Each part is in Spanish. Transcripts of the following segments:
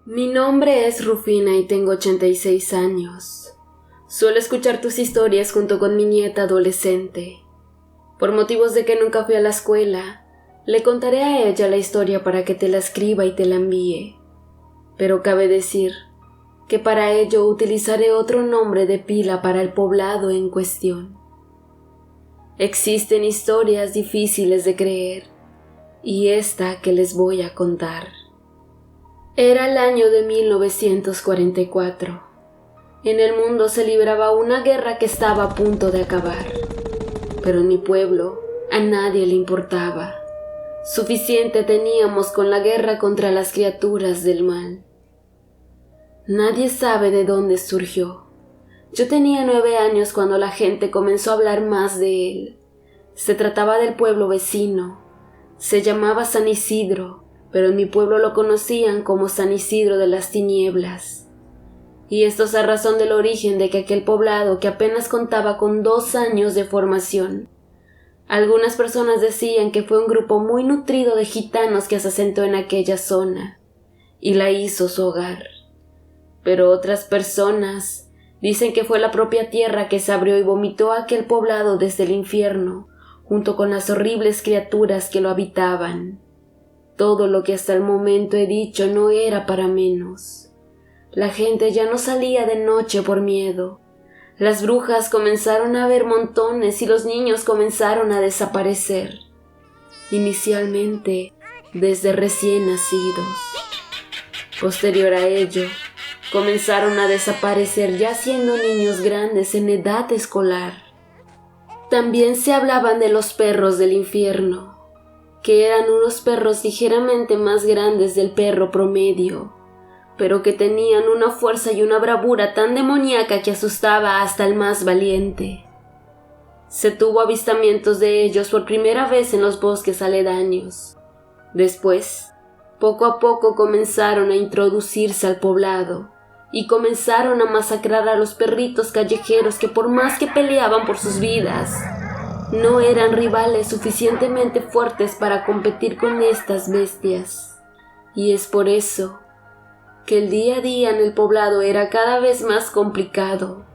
Mi nombre es Rufina y tengo 86 años. Suelo escuchar tus historias junto con mi nieta adolescente. Por motivos de que nunca fui a la escuela, le contaré a ella la historia para que te la escriba y te la envíe. Pero cabe decir que para ello utilizaré otro nombre de pila para el poblado en cuestión. Existen historias difíciles de creer, y esta que les voy a contar. Era el año de 1944. En el mundo se libraba una guerra que estaba a punto de acabar. Pero en mi pueblo a nadie le importaba. Suficiente teníamos con la guerra contra las criaturas del mal. Nadie sabe de dónde surgió. Yo tenía 9 años cuando la gente comenzó a hablar más de él. Se trataba del pueblo vecino. Se llamaba San Isidro, pero en mi pueblo lo conocían como San Isidro de las Tinieblas. Y esto es a razón del origen de que aquel poblado, que apenas contaba con 2 años de formación, algunas personas decían que fue un grupo muy nutrido de gitanos que se asentó en aquella zona y la hizo su hogar. Pero otras personas dicen que fue la propia tierra que se abrió y vomitó a aquel poblado desde el infierno, junto con las horribles criaturas que lo habitaban. Todo lo que hasta el momento he dicho no era para menos. La gente ya no salía de noche por miedo. Las brujas comenzaron a ver montones y los niños comenzaron a desaparecer. Inicialmente, desde recién nacidos. Posterior a ello, comenzaron a desaparecer ya siendo niños grandes en edad escolar. También se hablaban de los perros del infierno, que eran unos perros ligeramente más grandes del perro promedio, pero que tenían una fuerza y una bravura tan demoníaca que asustaba hasta el más valiente. Se tuvo avistamientos de ellos por primera vez en los bosques aledaños. Después, poco a poco comenzaron a introducirse al poblado y comenzaron a masacrar a los perritos callejeros que, por más que peleaban por sus vidas, no eran rivales suficientemente fuertes para competir con estas bestias. Y es por eso que el día a día en el poblado era cada vez más complicado,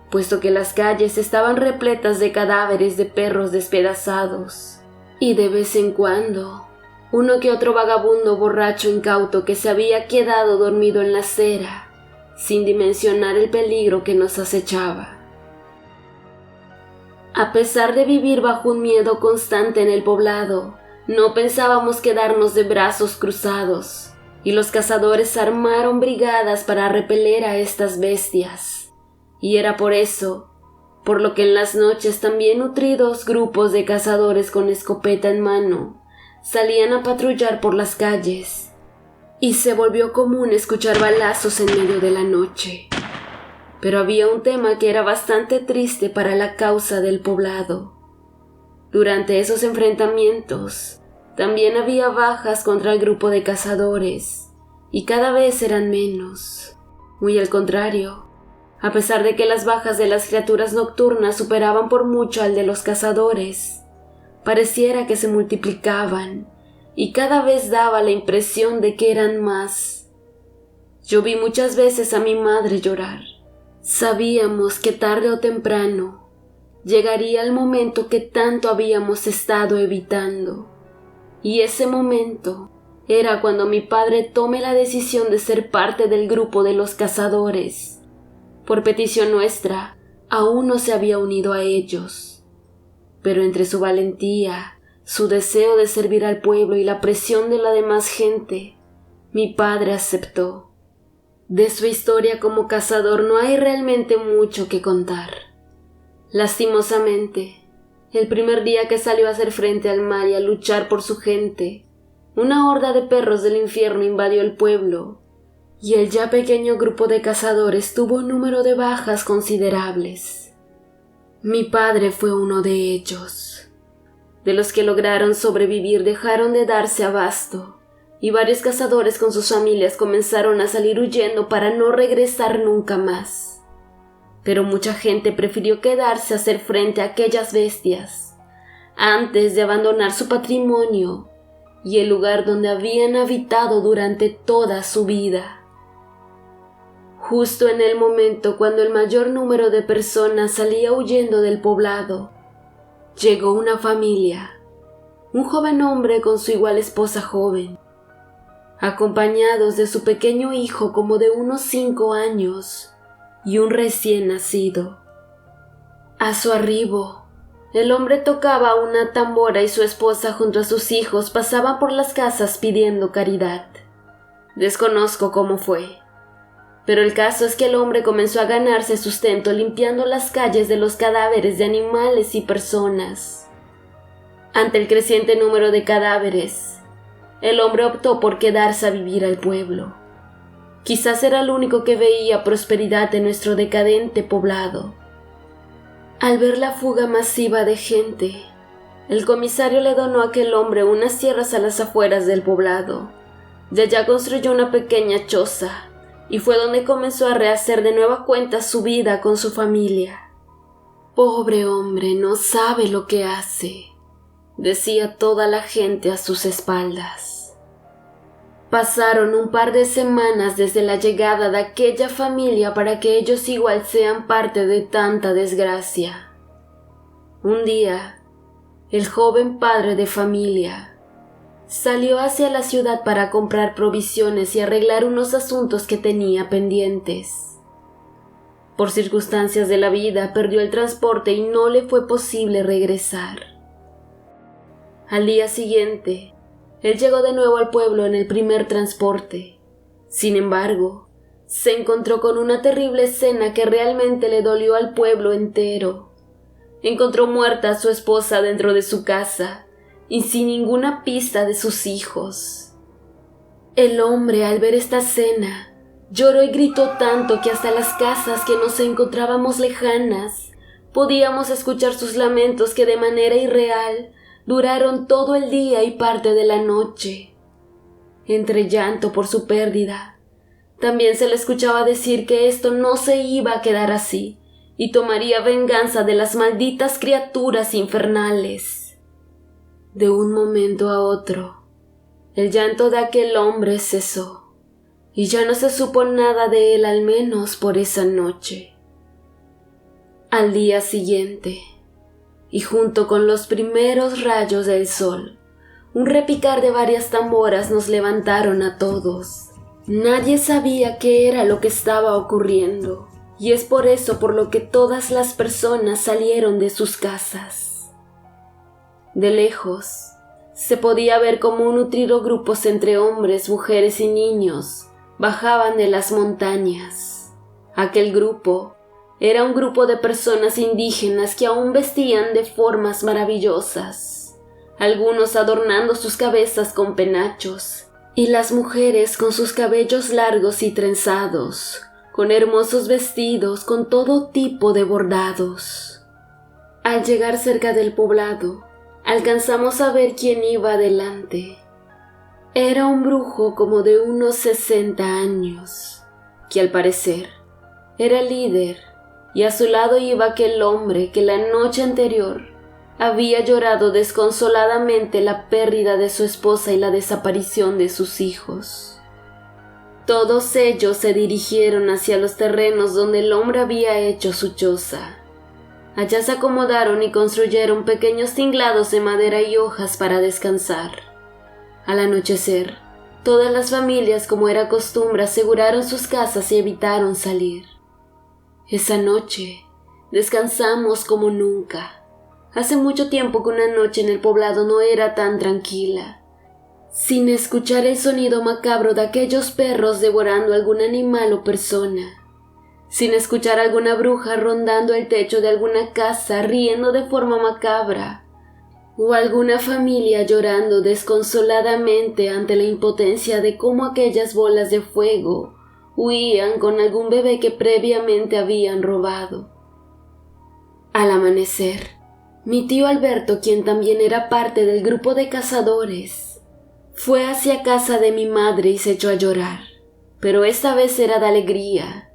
puesto que las calles estaban repletas de cadáveres de perros despedazados, y de vez en cuando, uno que otro vagabundo borracho incauto que se había quedado dormido en la acera, sin dimensionar el peligro que nos acechaba. A pesar de vivir bajo un miedo constante en el poblado, no pensábamos quedarnos de brazos cruzados, y los cazadores armaron brigadas para repeler a estas bestias. Y era por eso, por lo que en las noches también nutridos grupos de cazadores con escopeta en mano salían a patrullar por las calles, y se volvió común escuchar balazos en medio de la noche. Pero había un tema que era bastante triste para la causa del poblado. Durante esos enfrentamientos, también había bajas contra el grupo de cazadores, y cada vez eran menos. Muy al contrario, a pesar de que las bajas de las criaturas nocturnas superaban por mucho al de los cazadores, pareciera que se multiplicaban, y cada vez daba la impresión de que eran más. Yo vi muchas veces a mi madre llorar. Sabíamos que tarde o temprano llegaría el momento que tanto habíamos estado evitando. Y ese momento era cuando mi padre tome la decisión de ser parte del grupo de los cazadores. Por petición nuestra, aún no se había unido a ellos. Pero entre su valentía, su deseo de servir al pueblo y la presión de la demás gente, mi padre aceptó. De su historia como cazador no hay realmente mucho que contar. Lastimosamente, el primer día que salió a hacer frente al mal y a luchar por su gente, una horda de perros del infierno invadió el pueblo, y el ya pequeño grupo de cazadores tuvo un número de bajas considerables. Mi padre fue uno de ellos. De los que lograron sobrevivir dejaron de darse abasto, y varios cazadores con sus familias comenzaron a salir huyendo para no regresar nunca más. Pero mucha gente prefirió quedarse a hacer frente a aquellas bestias antes de abandonar su patrimonio y el lugar donde habían habitado durante toda su vida. justo en el momento cuando el mayor número de personas salía huyendo del poblado, llegó una familia, un joven hombre con su igual esposa joven, acompañados de su pequeño hijo como de unos 5 años y un recién nacido. A su arribo, el hombre tocaba una tambora y su esposa junto a sus hijos pasaban por las casas pidiendo caridad. Desconozco cómo fue, pero el caso es que el hombre comenzó a ganarse sustento limpiando las calles de los cadáveres de animales y personas. Ante el creciente número de cadáveres, el hombre optó por quedarse a vivir al pueblo. Quizás era el único que veía prosperidad en nuestro decadente poblado. Al ver la fuga masiva de gente, el comisario le donó a aquel hombre unas tierras a las afueras del poblado. De allá construyó una pequeña choza y fue donde comenzó a rehacer de nueva cuenta su vida con su familia. «Pobre hombre, no sabe lo que hace», decía toda la gente a sus espaldas. Pasaron un par de semanas desde la llegada de aquella familia para que ellos igual sean parte de tanta desgracia. Un día, el joven padre de familia salió hacia la ciudad para comprar provisiones y arreglar unos asuntos que tenía pendientes. Por circunstancias de la vida perdió el transporte y no le fue posible regresar. Al día siguiente, él llegó de nuevo al pueblo en el primer transporte. Sin embargo, se encontró con una terrible escena que realmente le dolió al pueblo entero. Encontró muerta a su esposa dentro de su casa y sin ninguna pista de sus hijos. El hombre, al ver esta escena, lloró y gritó tanto que hasta las casas que nos encontrábamos lejanas podíamos escuchar sus lamentos que de manera irreal duraron todo el día y parte de la noche. Entre llanto por su pérdida, también se le escuchaba decir que esto no se iba a quedar así y tomaría venganza de las malditas criaturas infernales. De un momento a otro, el llanto de aquel hombre cesó, y ya no se supo nada de él, al menos por esa noche. Al día siguiente, y junto con los primeros rayos del sol, un repicar de varias tamboras nos levantaron a todos. Nadie sabía qué era lo que estaba ocurriendo, y es por eso por lo que todas las personas salieron de sus casas. De lejos, se podía ver cómo nutridos grupos entre hombres, mujeres y niños bajaban de las montañas. Aquel grupo era un grupo de personas indígenas que aún vestían de formas maravillosas, algunos adornando sus cabezas con penachos, y las mujeres con sus cabellos largos y trenzados, con hermosos vestidos con todo tipo de bordados. Al llegar cerca del poblado, alcanzamos a ver quién iba adelante. Era un brujo como de unos 60 años, que al parecer era el líder, y a su lado iba aquel hombre que la noche anterior había llorado desconsoladamente la pérdida de su esposa y la desaparición de sus hijos. Todos ellos se dirigieron hacia los terrenos donde el hombre había hecho su choza. Allá se acomodaron y construyeron pequeños tinglados de madera y hojas para descansar. Al anochecer, todas las familias, como era costumbre, aseguraron sus casas y evitaron salir. Esa noche, descansamos como nunca. Hace mucho tiempo que una noche en el poblado no era tan tranquila, sin escuchar el sonido macabro de aquellos perros devorando algún animal o persona, sin escuchar a alguna bruja rondando el techo de alguna casa riendo de forma macabra, o alguna familia llorando desconsoladamente ante la impotencia de cómo aquellas bolas de fuego huían con algún bebé que previamente habían robado. Al amanecer, mi tío Alberto, quien también era parte del grupo de cazadores, fue hacia casa de mi madre y se echó a llorar, pero esta vez era de alegría.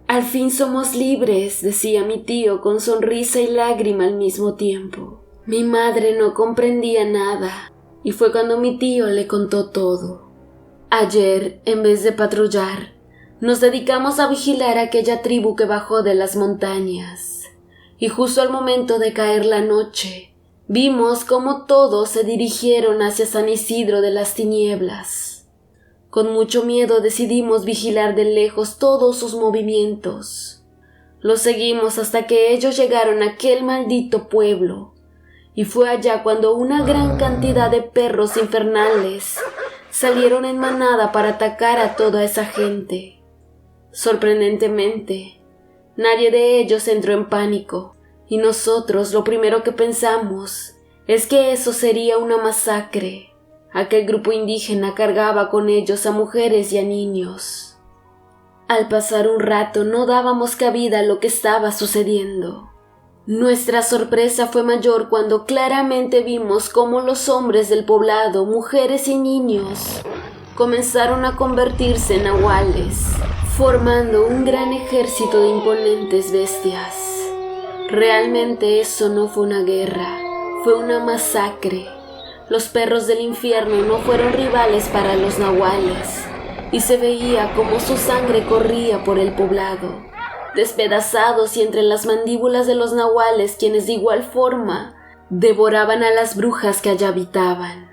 «Al fin somos libres», decía mi tío con sonrisa y lágrima al mismo tiempo. Mi madre no comprendía nada, y fue cuando mi tío le contó todo. Ayer, en vez de patrullar, nos dedicamos a vigilar a aquella tribu que bajó de las montañas, y justo al momento de caer la noche, vimos cómo todos se dirigieron hacia San Isidro de las Tinieblas. Con mucho miedo decidimos vigilar de lejos todos sus movimientos. Los seguimos hasta que ellos llegaron a aquel maldito pueblo, y fue allá cuando una gran cantidad de perros infernales salieron en manada para atacar a toda esa gente. Sorprendentemente, nadie de ellos entró en pánico, y nosotros lo primero que pensamos es que eso sería una masacre. Aquel grupo indígena cargaba con ellos a mujeres y a niños. Al pasar un rato no dábamos cabida a lo que estaba sucediendo. Nuestra sorpresa fue mayor cuando claramente vimos cómo los hombres del poblado, mujeres y niños, comenzaron a convertirse en nahuales, formando un gran ejército de imponentes bestias. Realmente eso no fue una guerra, fue una masacre. Los perros del infierno no fueron rivales para los nahuales, y se veía cómo su sangre corría por el poblado, despedazados y entre las mandíbulas de los nahuales, quienes de igual forma devoraban a las brujas que allá habitaban.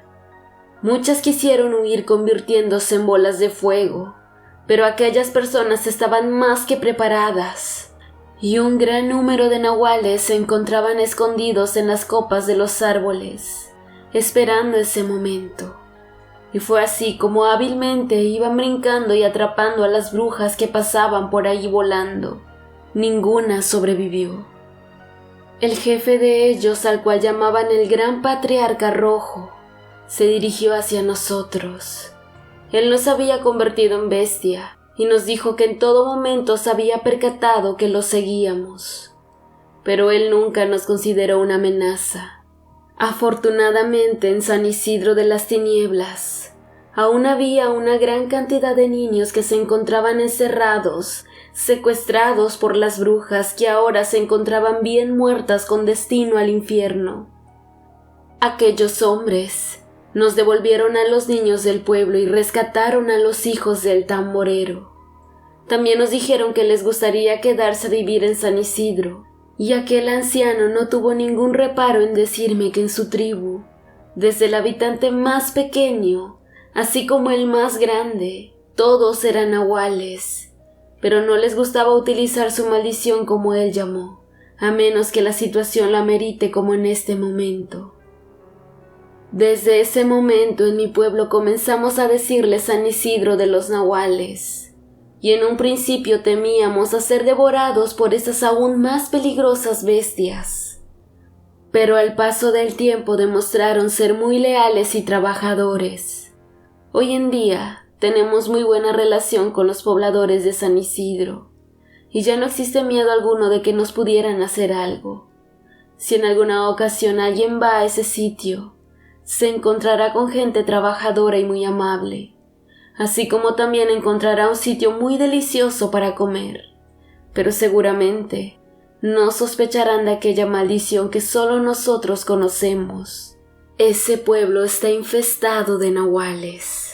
Muchas quisieron huir convirtiéndose en bolas de fuego, pero aquellas personas estaban más que preparadas, y un gran número de nahuales se encontraban escondidos en las copas de los árboles, esperando ese momento. Y fue así como hábilmente iban brincando y atrapando a las brujas que pasaban por ahí volando. Ninguna sobrevivió. El jefe de ellos, al cual llamaban el Gran Patriarca Rojo, se dirigió hacia nosotros. Él nos había convertido en bestia y nos dijo que en todo momento se había percatado que lo seguíamos, pero él nunca nos consideró una amenaza. Afortunadamente, en San Isidro de las Tinieblas aún había una gran cantidad de niños que se encontraban encerrados, secuestrados por las brujas, que ahora se encontraban bien muertas con destino al infierno. Aquellos hombres nos devolvieron a los niños del pueblo y rescataron a los hijos del tamborero. También nos dijeron que les gustaría quedarse a vivir en San Isidro, y aquel anciano no tuvo ningún reparo en decirme que en su tribu, desde el habitante más pequeño, así como el más grande, todos eran nahuales, pero no les gustaba utilizar su maldición como él llamó, a menos que la situación lo amerite como en este momento. Desde ese momento en mi pueblo comenzamos a decirle San Isidro de los nahuales, y en un principio temíamos a ser devorados por esas aún más peligrosas bestias. Pero al paso del tiempo demostraron ser muy leales y trabajadores. Hoy en día tenemos muy buena relación con los pobladores de San Isidro, y ya no existe miedo alguno de que nos pudieran hacer algo. Si en alguna ocasión alguien va a ese sitio, se encontrará con gente trabajadora y muy amable, así como también encontrará un sitio muy delicioso para comer, pero seguramente no sospecharán de aquella maldición que solo nosotros conocemos. Ese pueblo está infestado de nahuales.